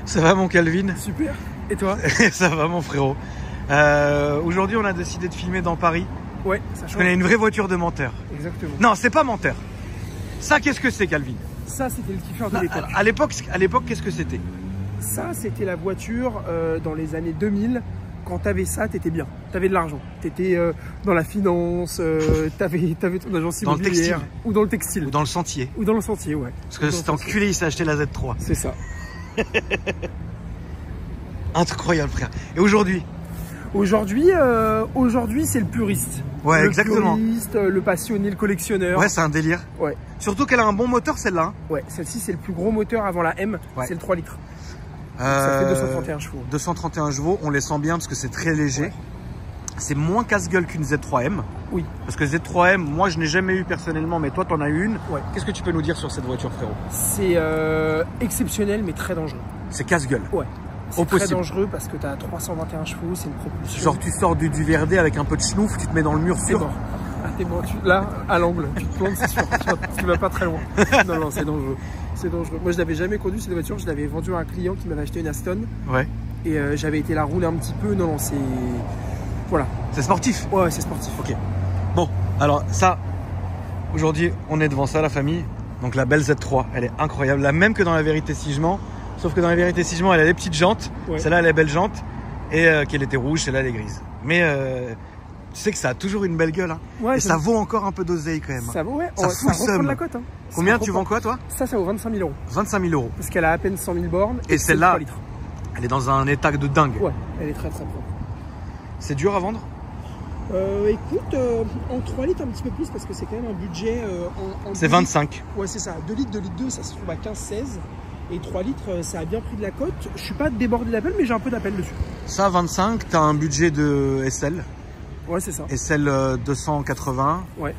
Ça va mon Calvin? Super. Et toi? Ça va mon frérot. Aujourd'hui on a décidé de filmer dans Paris. Ouais, ça change. Je connais une vraie voiture de menteur. Exactement. Non, c'est pas menteur. Ça, qu'est-ce que c'est, Calvin? Ça, c'était le kiffeur de l'époque. À l'époque, qu'est-ce que c'était? Ça, c'était la voiture dans les années 2000. Quand t'avais ça, t'étais bien. T'avais de l'argent. T'étais dans la finance, t'avais ton agence immobilière. Dans le textile. Ou dans le textile. Ou dans le sentier. Ou dans le sentier, ouais. Parce que cet enculé, il s'est acheté la Z3. C'est ça. Incroyable, frère. Et aujourd'hui? Aujourd'hui, c'est le puriste. Ouais, le exactement. Le puriste, le passionné, le collectionneur. Ouais, c'est un délire. Ouais. Surtout qu'elle a un bon moteur, celle-là. Hein. Ouais, celle-ci, c'est le plus gros moteur avant la M. Ouais. C'est le 3 litres. Ça fait 231 chevaux. 231 chevaux, on les sent bien parce que c'est très léger. Ouais. C'est moins casse-gueule qu'une Z3M. Oui. Parce que Z3M, moi je n'ai jamais eu personnellement, mais toi tu en as eu une. Ouais. Qu'est-ce que tu peux nous dire sur cette voiture, frérot? C'est exceptionnel mais très dangereux. C'est casse-gueule. Ouais. C'est très dangereux parce que tu as 321 chevaux, c'est une propulsion. Genre tu sors du VRD avec un peu de schnouf, tu te mets dans le mur sûr. Bon. Ah, t'es bon, là, à l'angle, tu te plantes, c'est sûr. Tu vas pas très loin. Non, non, c'est dangereux. C'est dangereux. Moi, je l'avais jamais conduit cette voiture. Je l'avais vendue à un client qui m'avait acheté une Aston. Ouais. Et j'avais été la rouler un petit peu. Non, non, c'est. Voilà. C'est sportif? Ouais, c'est sportif. Ok. Bon, alors ça, aujourd'hui, on est devant ça, la famille. Donc la belle Z3, elle est incroyable. La même que dans la Vérité si je mens. Sauf que dans la Vérité si je mens, elle a les petites jantes. Ouais. Celle-là, elle est belle jante. Et qu'elle était rouge, celle-là, elle est grise. Mais tu sais que ça a toujours une belle gueule. Hein. Ouais, et ça vaut encore un peu d'oseille quand même. Ça vaut, ouais. Ça fout reprend de la cote. Hein. Combien tu vends quoi, toi? Ça vaut 25 000 €. 25 000 €. Parce qu'elle a à peine 100 000 bornes. Et celle-là, elle est dans un état de dingue. Ouais, elle est très très propre. C'est dur à vendre? Écoute, en 3 litres un petit peu plus parce que c'est quand même un budget c'est 25. Ouais, c'est ça. 2 litres, 2 litres 2, ça se trouve à 15-16. Et 3 litres, ça a bien pris de la cote. Je suis pas débordé d'appel, mais j'ai un peu d'appel dessus. Ça, 25, tu as un budget de SL. Ouais, c'est ça. SL 280. Ouais.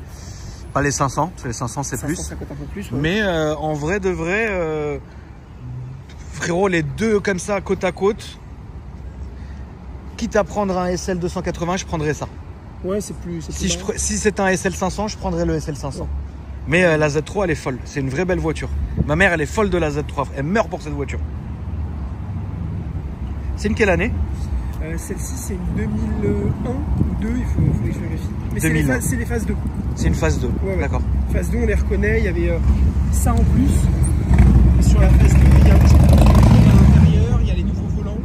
Pas les 500, parce que les 500 c'est plus. 550 un peu plus. Ouais. Mais en vrai de vrai, frérot, les deux comme ça, côte à côte, quitte à prendre un SL 280, je prendrais ça. Ouais, c'est plus. Si c'est un SL 500, je prendrais le SL 500. Ouais. Mais la Z3, elle est folle. C'est une vraie belle voiture. Ma mère, elle est folle de la Z3. Elle meurt pour cette voiture. C'est une quelle année? Celle-ci, c'est une 2001 ou 2, il faut que je vérifie. Mais c'est les phases 2. C'est une phase 2, ouais. D'accord. Phase 2, on les reconnaît. Il y avait ça en plus. Et sur la phase 2, il y a un petit peu de à l'intérieur. Il y a les nouveaux volants.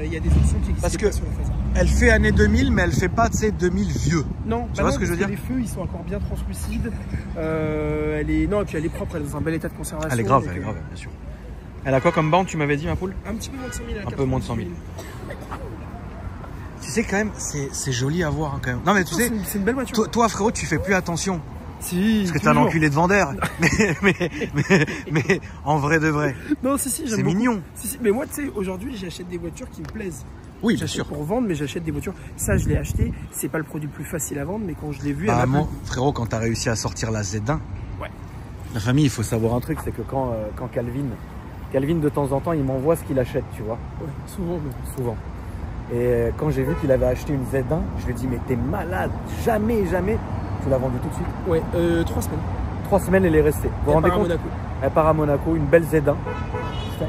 Il y a des options qui existent pas sur la phase 1. Elle fait année 2000, mais elle fait pas, tu sais, 2000 vieux. Non, tu vois ce que je veux dire? Les feux, ils sont encore bien translucides. Non, et puis elle est propre, elle est dans un bel état de conservation. Elle est grave, bien sûr. Elle a quoi comme borne, tu m'avais dit, ma poule? Un petit peu moins de 100 000. Un peu moins de 100 000. Tu sais, quand même, c'est joli à voir, hein, quand même. Non, mais tu sais, c'est une belle voiture. Toi, frérot, tu fais plus attention. Si. Parce que t'es un enculé de vendeur. mais en vrai de vrai. Non, si, j'aime beaucoup. C'est mignon. Si, mais moi, tu sais, aujourd'hui, j'achète des voitures qui me plaisent. Oui, bien sûr. Pour vendre, mais j'achète des voitures. Ça, je l'ai acheté. C'est pas le produit le plus facile à vendre, mais quand je l'ai vu, frérot, quand t'as réussi à sortir la Z1, ouais. La famille, il faut savoir un truc, c'est que quand Calvin, de temps en temps, il m'envoie ce qu'il achète, tu vois. Ouais, souvent. Et quand j'ai vu qu'il avait acheté une Z1, je lui ai dit, mais t'es malade, jamais, tu l'as vendue tout de suite? Ouais, 3 semaines. 3 semaines, elle est restée. Vous vous rendez compte? Monaco. Elle part à Monaco, une belle Z1.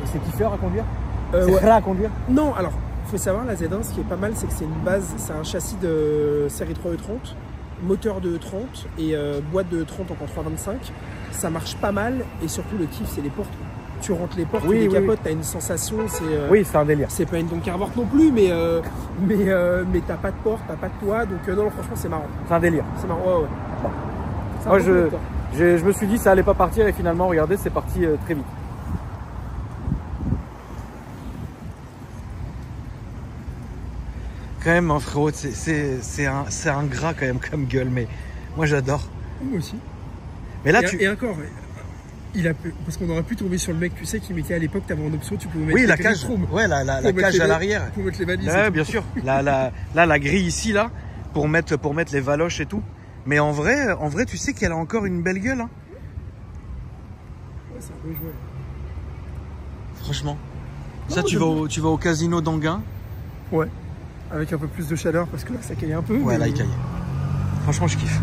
C'est kiffeur à conduire? C'est vrai à conduire? Non, alors, il faut savoir, la Z1, ce qui est pas mal, c'est que c'est une base, c'est un châssis de série 3E30, moteur de 30 et boîte de 30 encore 325. Ça marche pas mal et surtout le kiff, c'est les portes. Tu rentres les portes, tu les capotes, t'as une sensation, oui, c'est un délire. C'est pas une Don Carvorte non plus, mais t'as pas de porte, t'as pas de toit, donc non, franchement, c'est marrant. C'est un délire. C'est marrant, ouais. Bon. Moi, je me suis dit, ça allait pas partir et finalement, regardez, c'est parti très vite. Quand même, hein, frérot, c'est un gras quand même comme gueule, mais moi, j'adore. Moi aussi. Mais là, et encore, parce qu'on aurait pu tomber sur le mec, tu sais, qui mettait à l'époque, tu avais en option, tu pouvais mettre la cage. Ouais, la cage à l'arrière. Pour mettre les valises. Ouais, bien sûr. La grille ici, là, pour mettre les valoches et tout. Mais en vrai, tu sais qu'elle a encore une belle gueule. Hein. Ouais, c'est un beau jouet. Franchement. Non, ça, tu vas au casino d'Anguin. Ouais. Avec un peu plus de chaleur, parce que là, ça caille un peu. Ouais, là, il caille. Franchement, je kiffe.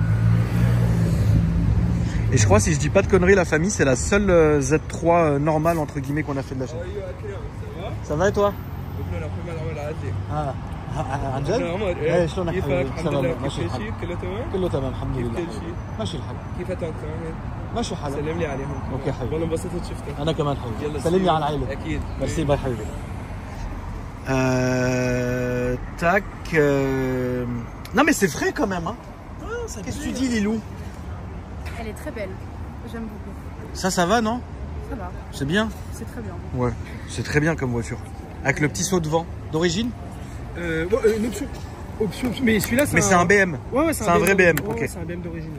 Et je crois, si je dis pas de conneries, la famille, c'est la seule Z3 normale, entre guillemets, qu'on a fait de la chaîne. Ça va et toi? عن جد؟ ايه شلونك حبيبي؟ تمام ماشي الحال كله تمام؟ كله تمام الحمد لله كل شيء ماشي الحال كيف انت كمان؟ ماشي الحال سلم لي عليهم اوكي حبيبي والله انبسطت شفتك انا كمان حبيبي يلا سلم لي على العائله اكيد ميرسي باي حبيبي tac non mais c'est vrai quand même hein. Qu'est-ce que tu dis Lilou? Elle est très belle, j'aime beaucoup. Ça va non? Ça va, C'est bien? c'est très bien. Ouais, c'est très bien comme voiture. Avec le petit saut devant. D'origine? Une option. Mais celui-là, c'est un BM. Ouais, c'est un vrai BM. Ouais, ok. c'est un BM d'origine.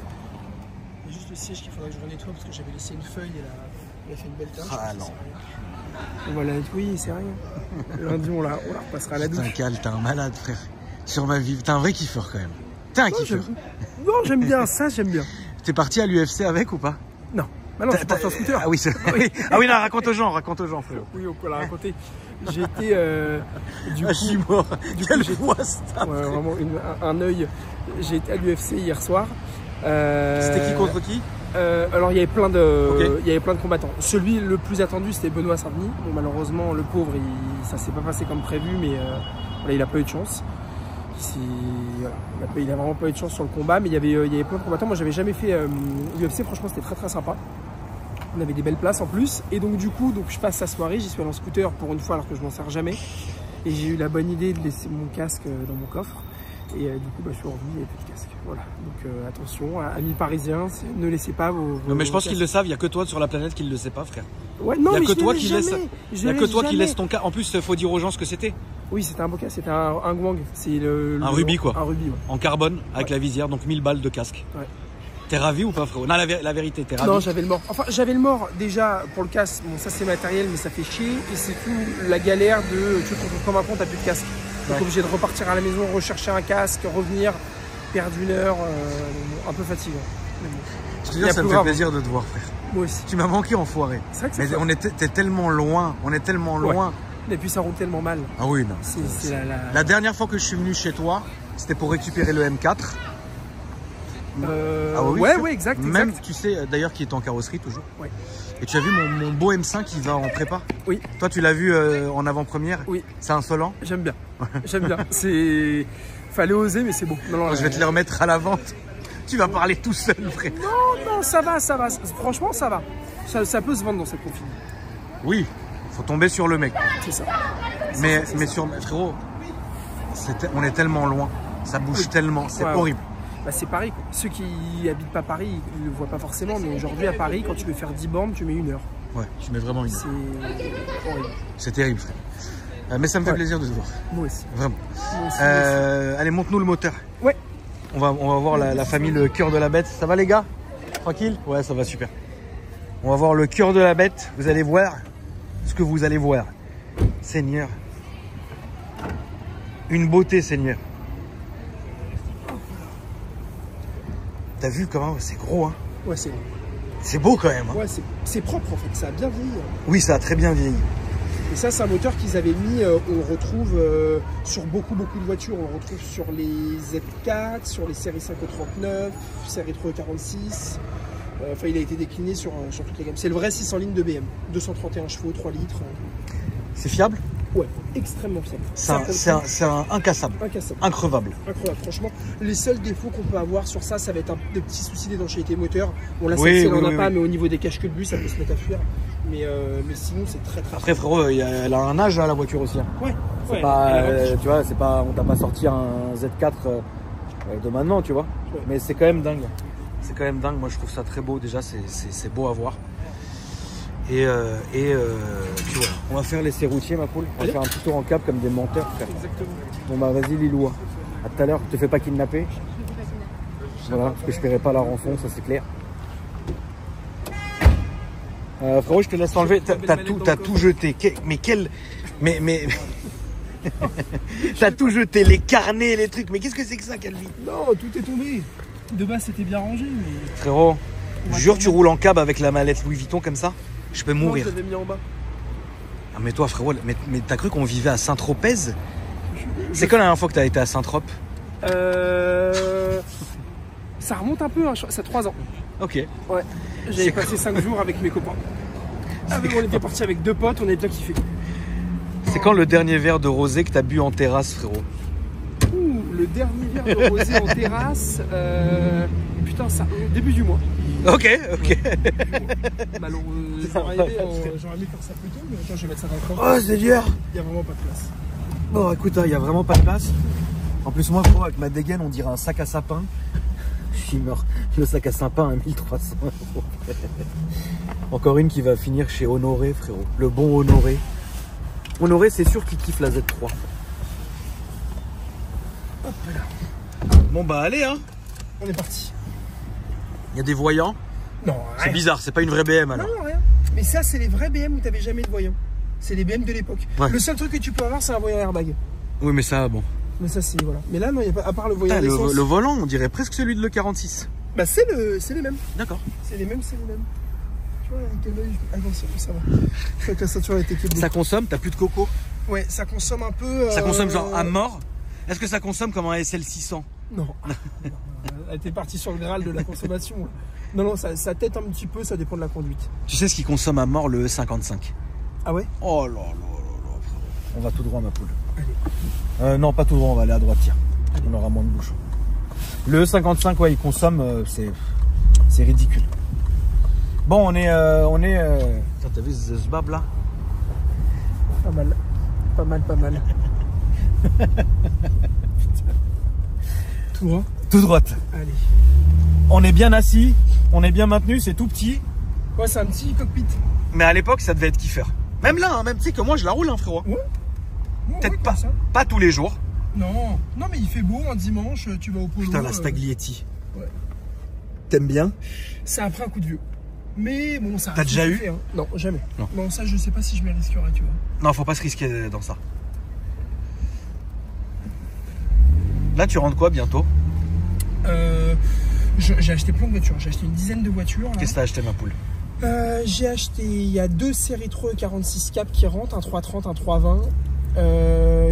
Il y a juste le siège qu'il faudrait que je renettoie parce que j'avais laissé une feuille et il a fait une belle tache. Ah non. On va la nettoyer, c'est rien. Lundi, on la repassera à la douche. Putain, Cal, t'es un malade, frère. Sur ma vie, t'es un vrai kiffeur quand même. T'es un kiffeur. Non, j'aime bien ça, j'aime bien. T'es parti à l'UFC avec ou pas? Non. Bah non, je suis parti en scooter. Ah oui, ah oui, non, raconte aux gens, frérot. Oui, on peut la raconter. J'ai été du coup, je suis mort. Quelle voix ça. Ouais, vraiment un œil. J'ai été à l'UFC hier soir. C'était qui contre qui? Alors il y avait plein de combattants. Celui le plus attendu c'était Benoît Saint-Denis. Bon, malheureusement le pauvre ça s'est pas passé comme prévu, mais voilà, il a pas eu de chance. Voilà, il a vraiment pas eu de chance sur le combat, mais il y avait plein de combattants. Moi j'avais jamais fait l'UFC, franchement c'était très sympa. On avait des belles places en plus, et donc du coup je passe la soirée, j'y suis allé en scooter pour une fois alors que je m'en sers jamais, et j'ai eu la bonne idée de laisser mon casque dans mon coffre, et du coup je suis revenu, il n'y avait plus de casque. Voilà, donc attention, amis parisiens, ne laissez pas vos non mais je pense qu'ils le savent, il n'y a que toi sur la planète qui ne le sait pas, frère. Ouais, non, il n'y a mais que toi qui laisse. Il n'y a que toi qui laisse ton cas. En plus, il faut dire aux gens ce que c'était. Oui, c'était un beau casque, c'était un Gwang, c'est un rubis quoi. Un rubis, ouais. En carbone avec la visière, donc 1000 balles de casque. Ouais. T'es ravi ou pas, frérot? Non, la vérité, t'es ravi? Non, j'avais le mort. Enfin, j'avais le mort déjà pour le casque. Bon, ça c'est matériel, mais ça fait chier. Et c'est tout la galère de. Tu te retrouves comme un con, t'as plus de casque. Donc, ouais. Obligé de repartir à la maison, rechercher un casque, revenir, perdre une heure. Un peu fatigant. Mais bon. Je te dis, ça me fait plaisir de te voir, frère. Moi aussi. Tu m'as manqué, enfoiré. C'est vrai que mais on était tellement loin. On est tellement loin. Ouais. Et puis ça roule tellement mal. Ah oui, non. C'est la dernière fois que je suis venu chez toi, c'était pour récupérer le M4. Ah oui, ouais, exact. Même, tu sais, d'ailleurs, qui est en carrosserie toujours. Ouais. Et tu as vu mon beau M5 qui va en prépa? Oui. Toi, tu l'as vu en avant-première? Oui. C'est insolent? J'aime bien. J'aime bien. Fallait oser, mais c'est beau. Non, je vais te les remettre à la vente. Tu vas parler tout seul, frère. Non, ça va. Franchement, ça va. Ça peut se vendre dans cette config. Oui, faut tomber sur le mec. C'est ça. Mais frérot, on est tellement loin. Ça bouge tellement, c'est horrible. Bah, c'est Paris. Ceux qui habitent pas Paris, ils le voient pas forcément. Mais aujourd'hui, à Paris, quand tu veux faire 10 bornes, tu mets 1 heure. Ouais, tu mets vraiment 1 heure. C'est horrible. C'est terrible, frère. Mais ça me fait plaisir de te voir. Moi aussi. Vraiment. Moi aussi. Allez, montre-nous le moteur. Ouais. On va voir la famille Le Cœur de la Bête. Ça va, les gars? Tranquille? Ouais, ça va super. On va voir Le Cœur de la Bête. Vous allez voir ce que vous allez voir. Seigneur. Une beauté, Seigneur. T'as vu comment c'est gros, hein? Ouais, c'est beau quand même. Hein. Ouais, c'est propre en fait, ça a bien vieilli. Oui, ça a très bien vieilli. Et ça, c'est un moteur qu'ils avaient mis, on le retrouve sur beaucoup de voitures. On le retrouve sur les Z4, sur les séries 539, série 346. Enfin, il a été décliné sur toutes les gammes. C'est le vrai 600 lignes de BM. 231 chevaux, 3 litres. C'est fiable? Ouais, extrêmement fiable. C'est incassable. Increvable. Incroyable, franchement. Les seuls défauts qu'on peut avoir sur ça, ça va être des petits soucis d'étanchéité moteur. Bon, là, celle-ci, on n'en a pas, mais au niveau des caches-queues de bus, ça peut se mettre à fuir. Mais sinon, c'est très. Après, frérot, elle a un âge, hein, la voiture aussi. Hein. Ouais. C'est pas, tu vois, c'est pas, on t'a pas sorti un Z4 de maintenant, tu vois. Ouais. Mais c'est quand même dingue. C'est quand même dingue. Moi, je trouve ça très beau. Déjà, c'est beau à voir. Et tu vois, on va faire l'essai routier, ma poule. On va faire un petit tour en cap comme des menteurs, frère. Exactement. Bon, bah, vas-y, Lilou. À tout à l'heure. Tu te fais pas kidnapper? Voilà, parce que je paierai pas la rançon, ça c'est clair. Frérot, je te laisse enlever. T'as tout jeté. Mais t'as tout jeté, les carnets, les trucs. Mais qu'est-ce que c'est que ça, Calvi? Non, tout est tombé. De base, c'était bien rangé, mais. Frérot, jure, tu roules en cab avec la mallette Louis Vuitton comme ça? Je peux mourir. Non, je l'avais mis en bas. Ah, mais toi, frérot, mais t'as cru qu'on vivait à Saint-Tropez? C'est quand la dernière fois que t'as été à Saint-Trope? Ça remonte un peu, hein, ça 3 ans. Ok. Ouais. J'avais passé 5 jours avec mes copains. On était partis avec 2 potes, on avait bien kiffé. C'est quand le dernier verre de rosé que t'as bu en terrasse, frérot? Ouh, le dernier verre de rosé en terrasse, putain, ça, début du mois. Ok. Malheureusement, j'aurais aimé faire ça plus tôt, mais attends, je vais mettre ça dans le coin. Oh, c'est dur. Il n'y a vraiment pas de place. Bon, écoute, il n'y a vraiment pas de place. En plus, moi, frérot, avec ma dégaine, on dirait un sac à sapin. Je suis mort. Le sac à sapin à 1300 €. Encore une qui va finir chez Honoré, frérot. Le bon Honoré. Honoré, c'est sûr qu'il kiffe la Z3. Hop là. Bon, bah, allez, hein. On est parti. Il y a des voyants. Non, c'est bizarre, c'est pas une vraie BM alors. Non, rien. Mais ça, c'est les vrais BM où t'avais jamais de voyant. C'est les BM de l'époque. Ouais. Le seul truc que tu peux avoir, c'est un voyant airbag. Oui, mais ça, bon. Mais ça, c'est voilà. Mais là, non, il n'y a pas, à part le voyant d'essence. Le volant, on dirait presque celui de l'E46. Bah, c'est les mêmes. D'accord. C'est les mêmes. Tu vois, avec l'œil. Ah non, ça va. Je crois que la ceinture a été kéblée. Ça consomme, t'as plus de coco? Ouais, ça consomme un peu. Ça consomme genre à mort? Est-ce que ça consomme comme un SL600? Non. Elle était partie sur le Graal de la consommation. Non, ça tête un petit peu, ça dépend de la conduite. Tu sais ce qui consomme à mort le E55? Ah ouais? Oh là là là là. On va tout droit, ma poule. Allez. Non, pas tout droit, on va aller à droite, tiens. Allez. On aura moins de bouchons. Le E55, ouais, il consomme, c'est ridicule. Bon, on est. T'as vu ce bab là? Pas mal. Tout droit? Tout droite. Allez. On est bien assis, on est bien maintenu, c'est tout petit. Ouais, c'est un petit cockpit. Mais à l'époque, ça devait être kiffer. Même là, hein, même tu sais que moi je la roule, hein, frérot. Ouais. Peut-être pas tous les jours. Non, mais il fait beau un dimanche, tu vas au polo. Putain, la Staglietti. Ouais. T'aimes bien? C'est après un coup de vieux. Mais bon, ça. T'as déjà eu? Hein. Non, jamais. Non, ça, je sais pas si je m'y risquerais, tu vois. Non, faut pas se risquer dans ça. Là, tu rentres quoi bientôt? J'ai acheté plein de voitures. J'ai acheté une dizaine de voitures. Qu'est-ce que t'as acheté, ma poule? J'ai acheté. Il y a 2 séries 3 46 cap qui rentrent, un 330, un 320.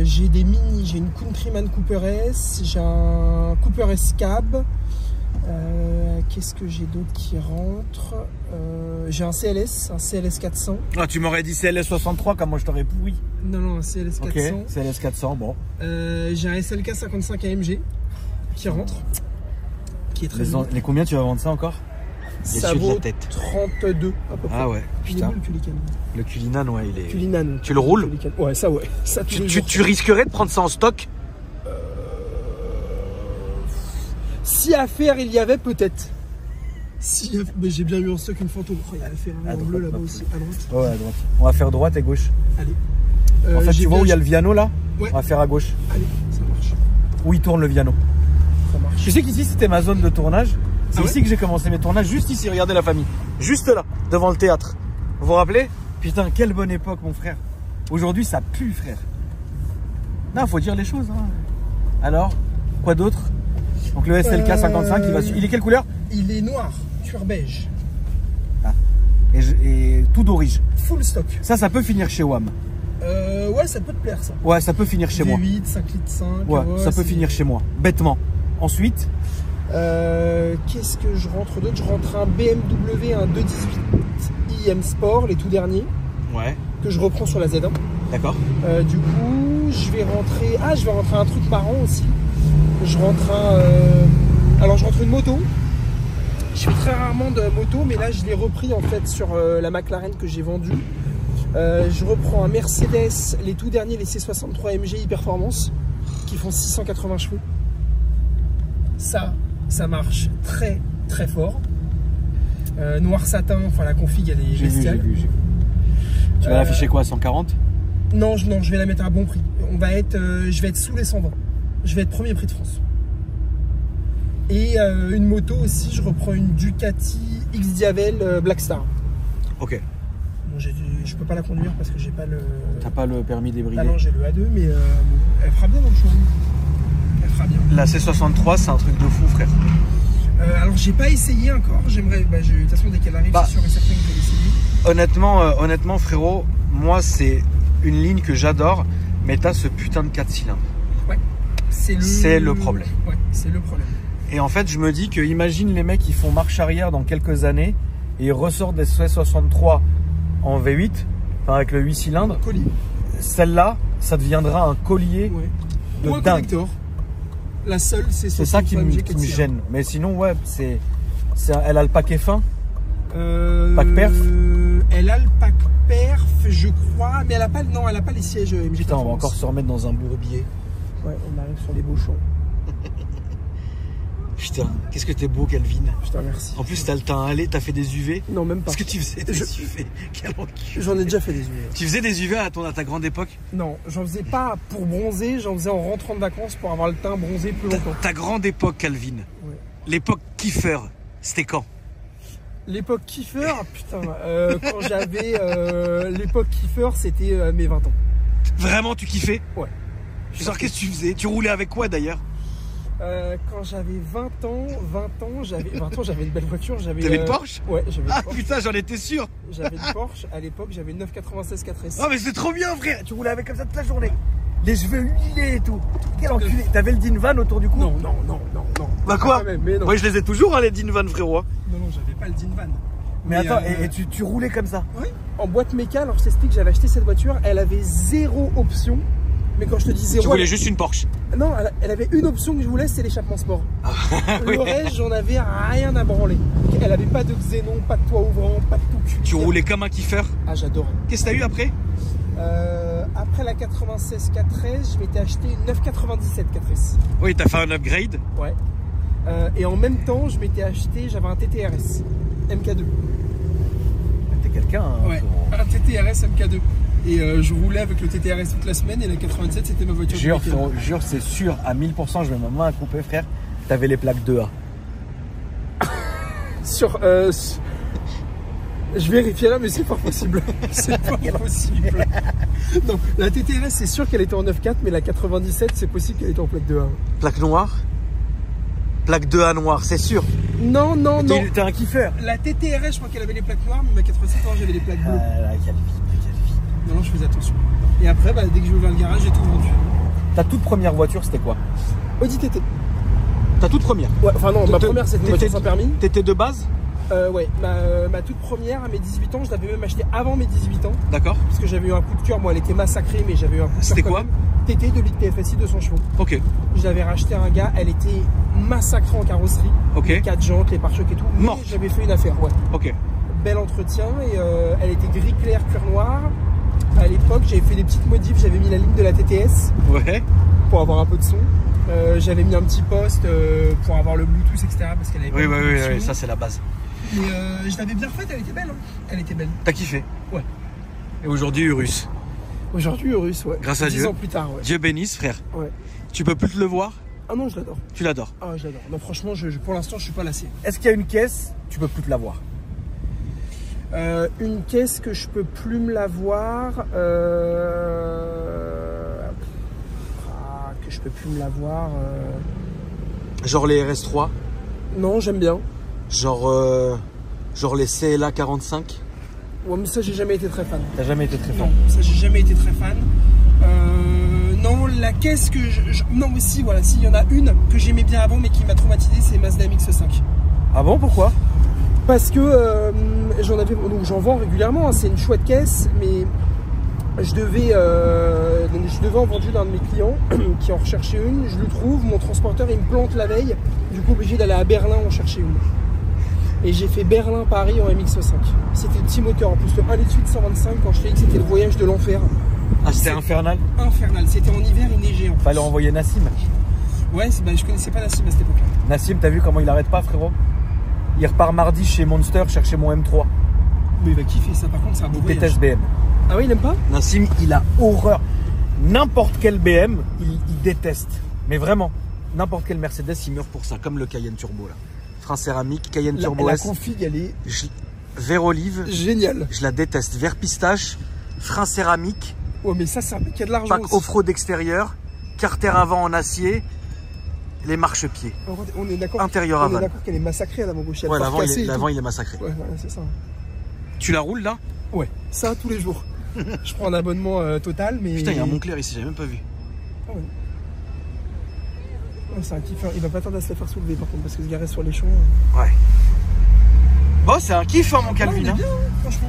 J'ai des mini. J'ai une Countryman Cooper S. J'ai un Cooper S Cab. Qu'est-ce que j'ai d'autre qui rentre? J'ai un CLS 400. Ah, tu m'aurais dit CLS 63, comme moi je t'aurais pourri. Non, un CLS 400. Ok, CLS 400, bon. J'ai un SLK 55 AMG qui rentre. Qui est très bien. Les combien tu vas vendre ça encore? Ça vaut 32 à peu près. Ah ouais, putain. Le Cullinan, ouais, il est. Cullinan. Tu le roules? Ouais, ça ouais. Ça, tu risquerais de prendre ça en stock? Si à faire il y avait, peut-être. Mais j'ai bien eu en stock une fantôme. Oh, il y a la Ferrari en bleu là-bas aussi, à droite. Ouais, à droite. On va faire droite et gauche. Allez. En fait, tu vois où il y a le Viano là? Ouais. On va faire à gauche. Allez, ça marche. Où il tourne le Viano. Ça marche. Tu sais qu'ici c'était ma zone de tournage. C'est ici que j'ai commencé mes tournages, juste ici, regardez la famille. Juste là, devant le théâtre. Vous vous rappelez? Putain, quelle bonne époque, mon frère. Aujourd'hui, ça pue, frère. Non, faut dire les choses. Hein. Alors, quoi d'autre? Donc le SLK 55, il est quelle couleur? Il est noir, cuir beige. Ah. Et tout d'origine. Full stock. Ça peut finir chez WAM. Ouais, ça peut te plaire, ça. Ouais, ça peut finir chez moi. 8, 5 litres 5. Ouais, ça peut finir chez moi, bêtement. Ensuite... qu'est-ce que je rentre d'autre? Je rentre un BMW, un 218 IM Sport, les tout derniers. Ouais. Que je reprends sur la Z1. D'accord. Du coup, je vais rentrer un truc marrant aussi. Je rentre une moto. Je fais très rarement de moto, mais là je l'ai repris en fait sur la McLaren que j'ai vendue. Je reprends un Mercedes, les tout derniers, les C63 MGI Performance, qui font 680 chevaux. Ça marche très très fort. Noir satin, enfin la config elle est bestiale. J'ai vu. Tu vas l'afficher quoi, 140? Non, je vais la mettre à bon prix. Je vais être sous les 120. Je vais être premier prix de France. Et une moto aussi, je reprends une Ducati X-Diavel Black Star. Ok. Bon, je peux pas la conduire parce que j'ai pas le... T'as pas le permis débridé? Ah non, j'ai le A2, mais elle fera bien dans le showroom. Elle fera bien. La C63, c'est un truc de fou, frère. Alors, j'ai pas essayé encore. J'aimerais... de toute façon, dès qu'elle arrive, c'est sûr et certain que je vais essayer. Honnêtement, frérot, moi, c'est une ligne que j'adore, mais t'as ce putain de 4 cylindres. Ouais. C'est le problème. Ouais, c'est le problème. Et en fait, je me dis que imagine les mecs qui font marche arrière dans quelques années et ils ressortent des C63 en V8, enfin avec le 8 cylindres. Collier. Celle-là, ça deviendra un collier de Ou un dingue. connector. La seule, c'est ça qui me gêne. Mais sinon, ouais, elle a le paquet fin. Pack perf. Elle a le pack perf, je crois, mais elle a pas les sièges MG. Putain, on va encore se remettre dans un bourbier. Ouais, on arrive sur les beaux champs. Putain, qu'est-ce que t'es beau, Calvin. Putain, merci. En plus, t'as le teint allé, t'as fait des UV. Non, même pas. Est-ce que tu faisais des UV? Quel enculé. J'en ai déjà fait des UV. Tu faisais des UV à ta grande époque? Non, j'en faisais pas pour bronzer, j'en faisais en rentrant de vacances pour avoir le teint bronzé plus longtemps. Ta grande époque, Calvin. Ouais. L'époque kiffer, c'était quand? L'époque kiffer, putain, quand j'avais l'époque kiffer, c'était mes 20 ans. Vraiment, tu kiffais? Ouais. Genre, qu'est-ce que tu faisais? Tu roulais avec quoi d'ailleurs? Quand j'avais 20 ans, j'avais une belle voiture. T'avais une Porsche? Ouais, j'avais une Porsche. Ah putain, j'en étais sûr. J'avais une Porsche, à l'époque j'avais une 996 4S. Oh mais c'est trop bien frère. Tu roulais avec comme ça toute la journée. Les cheveux huilés et tout. Quel enculé. T'avais le Dinvan autour du cou? Non. Bah quoi? Mais non. Moi je les ai toujours hein, les Dinvan frérot. Non, j'avais pas le Dinvan. Mais attends, et tu roulais comme ça? Oui. En boîte méca, alors je t'explique, j'avais acheté cette voiture, elle avait 0 option. Mais quand je te dis 0... Tu voulais juste une Porsche? Non, elle avait une option que je voulais, c'est l'échappement sport. Le reste, j'en avais rien à branler. Elle avait pas de xénon, pas de toit ouvrant, pas de tout cul. Tu roulais comme un kiffer? Ah, j'adore. Qu'est-ce que t'as eu après? Après la 96 4S, je m'étais acheté une 997 4S. Oui, t'as fait un upgrade? Ouais. Et en même temps, j'avais un TTRS MK2. T'es quelqu'un hein, ouais, un TTRS MK2. Et je roulais avec le TTRS toute la semaine et la 87 c'était ma voiture. Jure, c'est sûr, à 1000%, je mets ma main à couper frère, t'avais les plaques 2A. Je vérifierai mais c'est pas possible. C'est pas possible. Non, la TTRS c'est sûr qu'elle était en 9.4 mais la 97 c'est possible qu'elle était en plaque 2A. Plaque noire? Plaque 2A noire, c'est sûr. Non. T'es un kiffeur. La TTRS je crois qu'elle avait les plaques noires mais ma 87 j'avais les plaques bleues. Quelle vie. Non, je faisais attention. Et après, dès que j'ai ouvert le garage, j'ai tout vendu. Ta toute première voiture, c'était quoi? Audi TT. Ta toute première? Ouais, enfin non, ma première c'était une voiture sans permis. T'étais de base? Ouais, ma toute première à mes 18 ans, je l'avais même achetée avant mes 18 ans. D'accord. Parce que j'avais eu un coup de cœur, moi elle était massacrée, mais j'avais eu un coup de cœur. C'était quoi? TT de litre TFSI 200 chevaux. Ok. Je l'avais racheté à un gars, elle était massacrée en carrosserie. Ok. Les 4 jantes, les pare-chocs et tout. Morte. J'avais fait une affaire, ouais. Ok. Bel entretien et elle était gris clair, cuir noir. À l'époque, j'avais fait des petites modifs, j'avais mis la ligne de la TTS ouais. pour avoir un peu de son. J'avais mis un petit poste pour avoir le Bluetooth, etc. Parce qu'elle avait oui, ça c'est la base. Et je l'avais bien faite, elle était belle. Hein. Elle était belle. T'as kiffé? Ouais. Et aujourd'hui, Urus? Aujourd'hui, Urus, ouais. Grâce à 10 Dieu. ans plus tard, ouais. Dieu bénisse, frère. Ouais. Tu peux plus te le voir? Ah non, je l'adore. Tu l'adores? Ah, je l'adore. Non, franchement, pour l'instant, je suis pas lassé. Est-ce qu'il y a une caisse, tu peux plus te la voir? Une caisse que je peux plus me la voir, que je peux plus me la voir. Genre les RS3? Non, j'aime bien. Genre les CLA 45? Ouais, mais ça, j'ai jamais été très fan. T'as jamais été très fan? Non, ça, j'ai jamais été très fan. Non, la caisse que non, mais si, voilà, s'il y en a une que j'aimais bien avant, mais qui m'a traumatisé, c'est Mazda MX-5. Ah bon, pourquoi? Parce que j'en vends régulièrement, hein, c'est une chouette caisse, mais je devais en vendre une à un de mes clients qui en recherchait une, je le trouve, mon transporteur il me plante la veille, du coup obligé d'aller à Berlin en chercher une. Et j'ai fait Berlin-Paris en MX-5. C'était le petit moteur, en plus le 1,8 litre 125 quand je t'ai dit que c'était le voyage de l'enfer. Ah, c'était infernal? Infernal, c'était en hiver, il neigeait en plus. Fallait envoyer Nassim. Ouais, je connaissais pas Nassim à cette époque-là. Nassim, t'as vu comment il arrête pas, frérot? Il repart mardi chez Monster chercher mon M3. Mais il va kiffer ça, par contre, c'est un beau voyage. Il BM. Ah oui, il aime pas? Nassim, il a horreur. N'importe quel BM, il déteste. Mais vraiment, n'importe quel Mercedes, il meurt pour ça, comme le Cayenne Turbo là. Frein céramique, Cayenne Turbo S. La config, elle est vert olive. Génial. Je la déteste. Vert pistache, frein céramique. Ouais, mais ça, c'est un mec qui a de l'argent. Pack off-road extérieur, carter avant en acier, les marchepieds. On est d'accord. Intérieur aval. On est d'accord qu'elle est massacrée à l'avant gauche. Ouais, l'avant il est massacré. Ouais, voilà, c'est ça. Tu la roules là? Ouais, ça tous les jours. Je prends un abonnement total, mais. Putain, il y a un Montclair ici, j'avais même pas vu. Ah ouais. Ouais, c'est un kiffeur. Il va pas tarder à se faire soulever par contre parce que se garer sur les champs. Ouais. Bon, c'est un kiff, hein, mon Calvin. On est bien, franchement.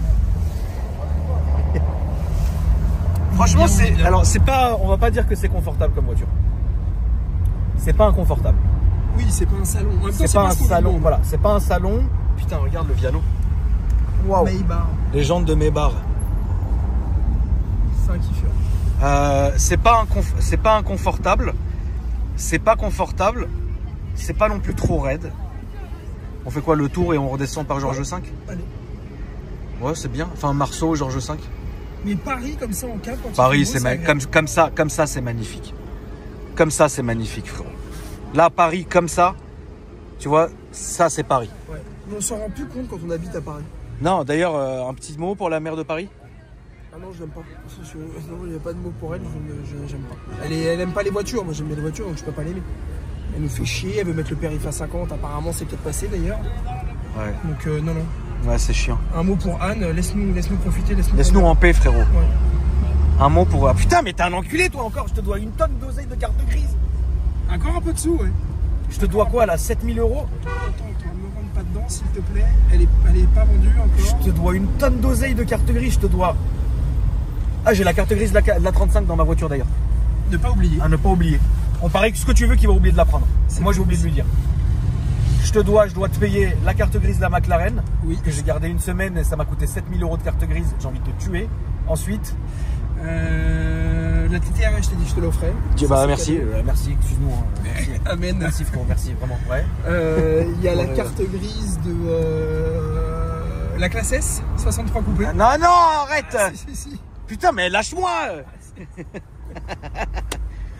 Franchement, c'est. bien. Alors, c'est pas. On va pas dire que c'est confortable comme voiture. C'est pas inconfortable. Oui, c'est pas un salon. En même temps, C'est pas un ce qu'on salon. demande. Voilà, c'est pas un salon. Putain, regarde le Viano. Waouh. Maybach. Les jantes de Maybach. C'est un kiffeur. C'est pas inconfortable. C'est pas confortable. C'est pas non plus trop raide. On fait quoi, le tour et on redescend par Georges V? Allez. Ouais, c'est bien. Enfin, Marceau, Georges V. Mais Paris comme ça en cap. Paris, c'est comme ça, c'est magnifique. Comme ça, c'est magnifique, frérot. Là, Paris, comme ça, tu vois, ça, c'est Paris. Ouais. Mais on s'en rend plus compte quand on habite à Paris. Non, d'ailleurs, un petit mot pour la maire de Paris. Ah non, je l'aime pas. Non, il n'y a pas de mot pour elle, j'aime pas. Elle aime pas les voitures, moi j'aime bien les voitures donc je peux pas l'aimer. Elle nous fait chier, elle veut mettre le périph' à 50, apparemment c'est peut-être passé d'ailleurs. Ouais. Donc non. Ouais, c'est chiant. Un mot pour Anne, laisse-nous profiter, Laisse-nous en paix, frérot. Ouais. Un mot pour... Ah, putain, mais t'es un enculé, toi, encore. Je te dois une tonne d'oseille de carte grise. Encore un peu de sous, ouais. Je te dois quoi, là, 7000 €? Attends, ne me rentre pas dedans s'il te plaît. Elle est pas vendue encore. Je te dois une tonne d'oseille de carte grise, je te dois. Ah, j'ai la carte grise de la 35 dans ma voiture d'ailleurs. Ne pas oublier. À ne pas oublier. On paraît que ce que tu veux qu'il va oublier de la prendre. Moi, j'ai oublié de lui dire. Je dois te payer la carte grise de la McLaren. Oui. Que j'ai gardé une semaine et ça m'a coûté 7000 € de carte grise. J'ai envie de te tuer. Ensuite. La TTR, je t'ai dit, je te l'offrais. Bah, merci. Merci, excuse-nous. Merci. Amen. Merci, frérot. Merci, vraiment. Ouais. Il y a la carte grise de la classe S, 63 coupé. Ah, non, arrête. Ah, si. Putain, mais lâche-moi.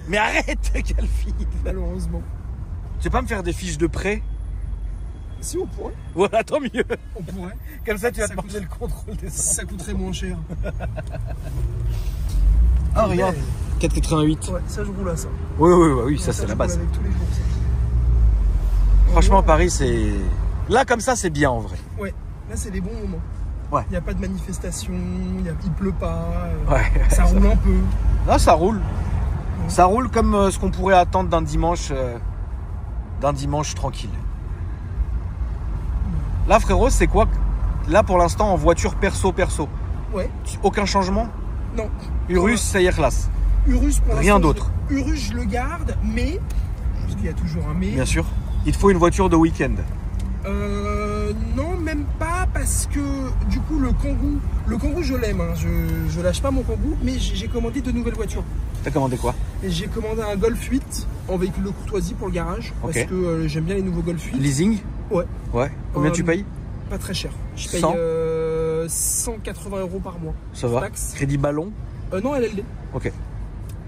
Mais arrête, Calvin. Malheureusement. Tu sais pas me faire des fiches de prêt? Si, on pourrait. Voilà, tant mieux. On pourrait. Comme ça, tu vas Ça te manger le contrôle des Ça coûterait moins cher. Ah, regarde. 4,88. Ouais, ça je roule à ça. Oui, ça c'est la base. Avec tous les jours, ça. Franchement, Paris, c'est... Là, comme ça, c'est bien en vrai. Ouais, là c'est des bons moments. Ouais. Il n'y a pas de manifestation, il pleut pas. Ouais. Ça roule un peu. Là, ça roule. Ça roule comme ce qu'on pourrait attendre d'un dimanche tranquille. Là, frérot, c'est quoi? Là, pour l'instant, en voiture perso. Ouais. Aucun changement? Non. Urus, ça y est, classe. Urus, pour Rien d'autre. Urus, je le garde, mais... Parce qu'il y a toujours un mais. Bien sûr. Il te faut une voiture de week-end. Non, même pas, parce que du coup, le Kangoo, je l'aime. Hein. Je lâche pas mon Kangoo, mais j'ai commandé de nouvelles voitures. T'as commandé quoi? Et j'ai commandé un Golf 8 en véhicule de courtoisie pour le garage. Ok. Parce que j'aime bien les nouveaux Golf 8. Leasing? Ouais. Ouais. Combien tu payes? Pas très cher. Je paye 100 180 € par mois. Ça va. Taxe. Crédit ballon? Non, LLD. Ok.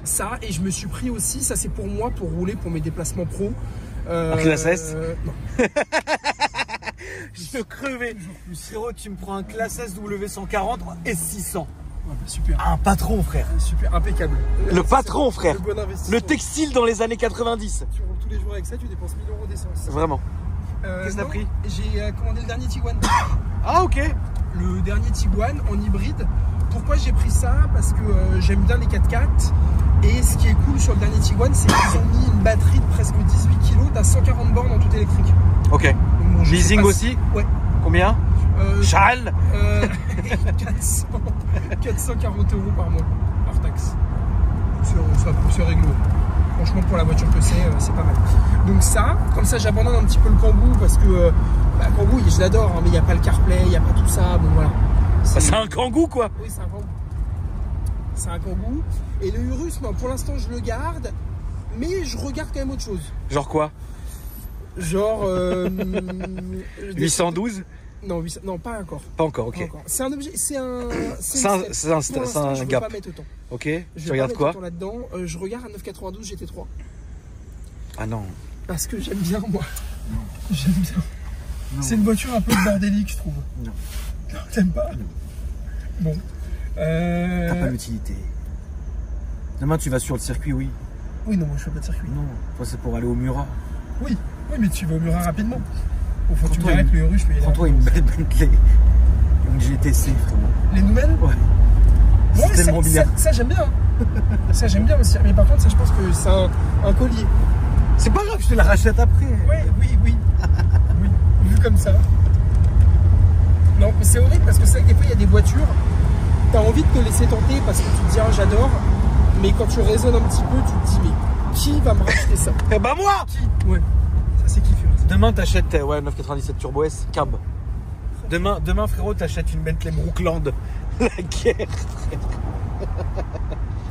Ça, et je me suis pris aussi, ça c'est pour moi, pour rouler pour mes déplacements pro. Un classe S? Non. Je te crevais. Frérot, tu me prends un classe S W140 et 600. Ouais, bah, super. Un patron, frère. Super, impeccable. Le patron, frère. Le bon investissement. Le textile dans les années 90. Tu roules tous les jours avec ça, tu dépenses 1000 € d'essence. Vraiment. Qu'est-ce que t'as non, pris? J'ai commandé le dernier Tiguan. Ah, ok. Le dernier Tiguan en hybride. Pourquoi j'ai pris ça? Parce que j'aime bien les 4x4. Et ce qui est cool sur le dernier Tiguan, c'est qu'ils ont mis une batterie de presque 18 kg. T'as 140 bornes en tout électrique. Ok. Donc, bon, Leasing aussi? Ouais. Combien? Charles 440 € par mois, hors taxe. C'est réglo. Franchement, pour la voiture que c'est pas mal. Donc ça, comme ça, j'abandonne un petit peu le Kangoo parce que Kangoo, je l'adore, hein, mais il n'y a pas le CarPlay, il n'y a pas tout ça. Bon voilà. C'est un Kangoo, quoi. Oui, c'est un Kangoo. C'est un Kangoo. Et le Urus, non, pour l'instant, je le garde, mais je regarde quand même autre chose. Genre quoi? Genre 812? Non, non, pas encore. Pas encore, ok. C'est un objet, c'est un un gap. Pas mettre autant. Ok. Tu regardes quoi? Là-dedans, je regarde un 992 GT3. Ah non. Parce que j'aime bien, moi. J'aime bien. C'est une voiture un peu bordélique, je trouve. Non. T'aimes pas? Non. Bon. T'as pas l'utilité. Demain, tu vas sur le circuit, oui. Oui, non, moi je fais pas de circuit. Non, toi, c'est pour aller au Murat. Oui, mais tu vas au Murat rapidement. Au fond, tu me dirais que le Urus, je peux y aller. Prends-toi une belle Bentley. Une GTC, vraiment. Les nouvelles? Ouais. Bon, c'est tellement bien. Ça, j'aime bien. Ça, j'aime bien aussi. Mais par contre, ça, je pense que c'est un collier. C'est pas grave, je te la rachète après. Ouais, oui. Oui, vu comme ça. Non, mais c'est horrible parce que c'est vrai que des fois, il y a des voitures, t'as envie de te laisser tenter parce que tu te dis, ah, j'adore. Mais quand tu raisonnes un petit peu, tu te dis, mais qui va me racheter ça? Eh bah moi. Ouais, ça c'est kiffé. Demain, t'achètes 997 Turbo S cab. Demain, frérot, t'achètes une Bentley Brookland. La guerre.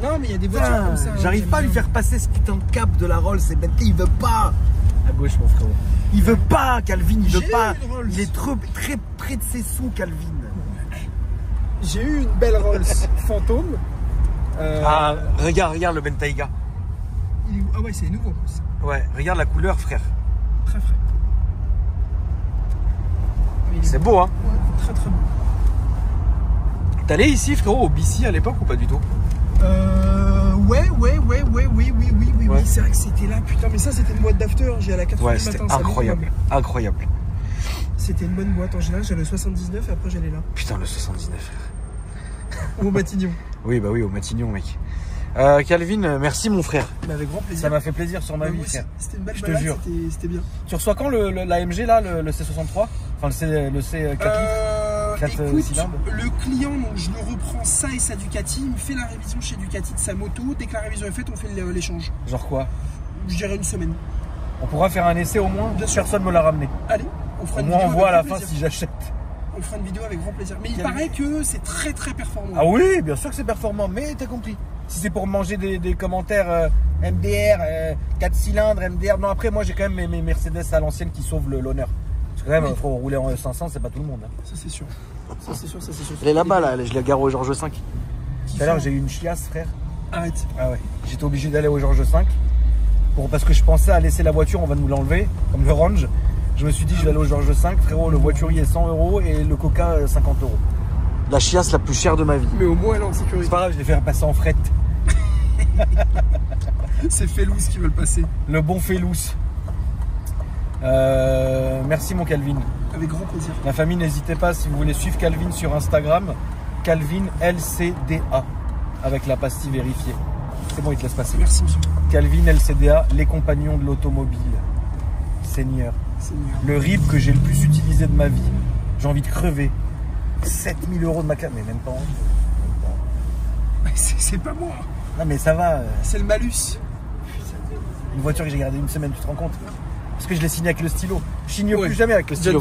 Non, mais il y a des voitures comme ça. J'arrive pas à lui faire passer ce putain de cap de la Rolls. C'est Bentley, il veut pas. À gauche, mon frérot. Il veut pas, Calvin, il veut pas. Il est trop très près de ses sous, Calvin. J'ai eu une belle Rolls fantôme. Ah, regarde le Bentayga. Ah ouais, c'est nouveau. Ouais, regarde la couleur, frère. Très frais. C'est beau, hein? Ouais, très beau. T'allais ici, frérot, au BC à l'époque ou pas du tout? Oui. C'est vrai que c'était là, putain, mais ça c'était une boîte d'after, j'ai à la 4h du matin. C'était incroyable, incroyable. C'était une bonne boîte, en général j'allais au 79 et après j'allais là. Putain, le 79, frère. Ou au Matignon. Oui, bah oui, au Matignon, mec. Calvin, merci mon frère. Bah, avec grand plaisir. Ça m'a fait plaisir sur ma vie, frère. C'était une belle je balade, te jure. C'était bien. Tu reçois quand l'AMG là, le C63? Enfin le C4 litres? 4 écoute, cylindres. le client, donc je le reprends ça et sa Ducati, il me fait la révision chez Ducati de sa moto. Dès que la révision est faite, on fait l'échange. Genre quoi? Je dirais une semaine. On pourra faire un essai au moins? Personne me l'a ramené. Allez, on fera au une moins vidéo. On voit à la plaisir. fin si j'achète. On fera une vidéo avec grand plaisir. Mais il paraît que c'est très performant. Ah oui, bien sûr que c'est performant, mais t'as compris. Si c'est pour manger des commentaires MDR, 4 cylindres, MDR. Non, après, moi j'ai quand même mes Mercedes à l'ancienne qui sauvent l'honneur. Parce que quand même, faut rouler en 500, c'est pas tout le monde. Hein. Ça c'est sûr. Ça c'est sûr. Elle est là-bas, là, je la gare au Georges V. Tout à l'heure, j'ai eu une chiasse, frère. Arrête. Ah ouais. J'étais obligé d'aller au Georges V. Parce que je pensais à laisser la voiture, on va nous l'enlever, comme le Range. Je me suis dit, je vais aller au Georges V, frérot, le voiturier 100 € et le Coca 50 €. La chiasse la plus chère de ma vie. Mais au moins elle est en sécurité. C'est pas grave, je l'ai fait passer en fret. C'est Félous qui veut le passer. Le bon Félous. Merci mon Calvin. Avec grand plaisir. La famille, n'hésitez pas si vous voulez suivre Calvin sur Instagram. Calvin LCDA. Avec la pastille vérifiée. C'est bon, il te laisse passer. Merci monsieur. Calvin LCDA, les compagnons de l'automobile. Seigneur. Le RIB que j'ai le plus utilisé de ma vie. J'ai envie de crever. 7000 € de ma carte, mais même pas envie. C'est pas moi. Non mais ça va. C'est le malus. Une voiture que j'ai gardée une semaine, tu te rends compte? Parce que je l'ai signé avec le stylo. Je signe plus jamais avec le stylo.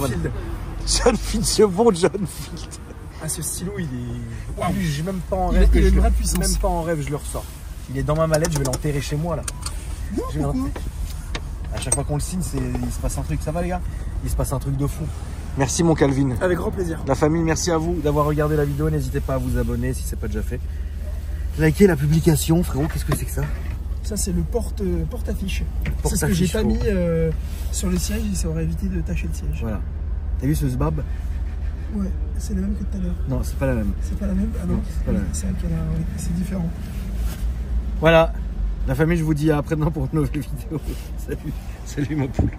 John Field, ce bon John Field. Ah, ce stylo, il est. Waouh. J'ai même pas en rêve. Il a une vraie puissance. Même pas en rêve, je le ressors. Il est dans ma mallette, je vais l'enterrer chez moi là. Non, pourquoi? À chaque fois qu'on le signe, il se passe un truc. Ça va les gars? Il se passe un truc de fou. Merci mon Calvin. Avec grand plaisir. La famille, merci à vous d'avoir regardé la vidéo. N'hésitez pas à vous abonner si c'est pas déjà fait. Likez la publication, frérot. Qu'est-ce que c'est que ça? Ça, c'est le porte-affiche. C'est ce que j'ai pas mis sur le siège et ça aurait évité de tacher le siège. Voilà. T'as vu ce sbab? Ouais, c'est la même que tout à l'heure. Non, c'est pas la même. C'est pas la même? Ah non, c'est pas la même. C'est vrai qu'elle a... c'est différent. Voilà. La famille, je vous dis à après-demain pour une nouvelle vidéo. Salut ma poule.